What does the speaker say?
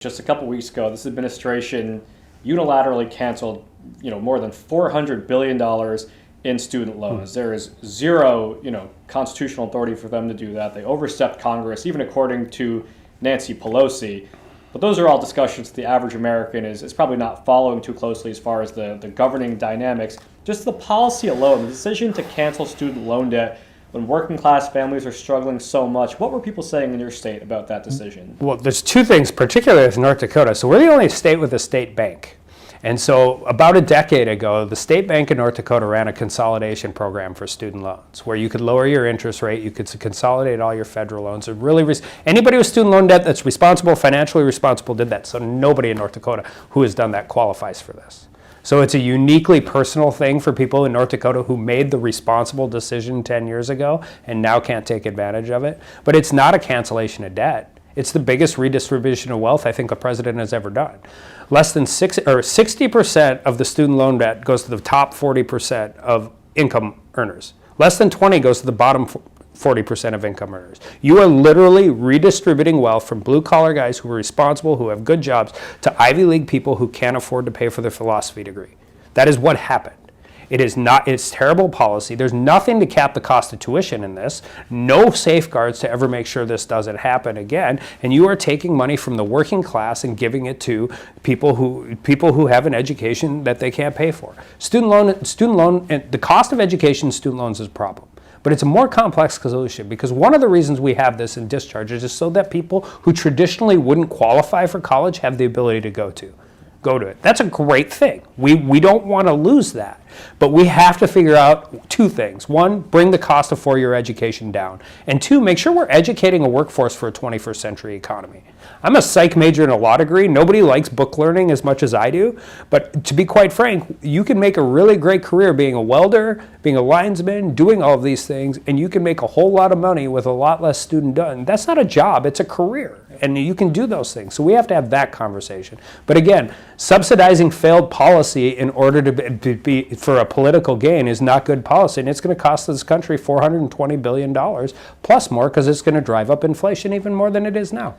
Just a couple weeks ago, this administration unilaterally canceled, more than $400 billion in student loans. There is zero, constitutional authority for them to do that. They overstepped Congress, even according to Nancy Pelosi. But those are all discussions the average American is probably not following too closely as far as the governing dynamics. Just the policy alone, the decision to cancel student loan debt when working class families are struggling so much. What were people saying in your state about that decision? Well, there's two things, particularly with North Dakota. So we're the only state with a state bank. And so about a decade ago, the state bank in North Dakota ran a consolidation program for student loans where you could lower your interest rate, you could consolidate all your federal loans. It really, anybody with student loan debt that's responsible, financially responsible, did that. So nobody in North Dakota who has done that qualifies for this. So it's a uniquely personal thing for people in North Dakota who made the responsible decision 10 years ago and now can't take advantage of it. But it's not a cancellation of debt. It's the biggest redistribution of wealth I think a president has ever done. Less than 60% of the student loan debt goes to the top 40% of income earners. Less than 20 goes to the bottom 40% of income earners. You are literally redistributing wealth from blue-collar guys who are responsible, who have good jobs, to Ivy League people who can't afford to pay for their philosophy degree. That is what happened. It is not, it's terrible policy. There's nothing to cap the cost of tuition in this. No safeguards to ever make sure this doesn't happen again. And you are taking money from the working class and giving it to people who have an education that they can't pay for. Student loan, and the cost of education in student loans is a problem. But it's a more complex solution because one of the reasons we have this in discharges is so that people who traditionally wouldn't qualify for college have the ability to go to it. That's a great thing. We don't want to lose that. But we have to figure out two things. One, bring the cost of four-year education down. And two, make sure we're educating a workforce for a 21st century economy. I'm a psych major and a law degree. Nobody likes book learning as much as I do. But to be quite frank, you can make a really great career being a welder, being a linesman, doing all of these things, and you can make a whole lot of money with a lot less student done. That's not a job, it's a career. And you can do those things. So we have to have that conversation. But again, subsidizing failed policy in order to be for a political gain is not good policy. And it's going to cost this country $420 billion plus more because it's going to drive up inflation even more than it is now.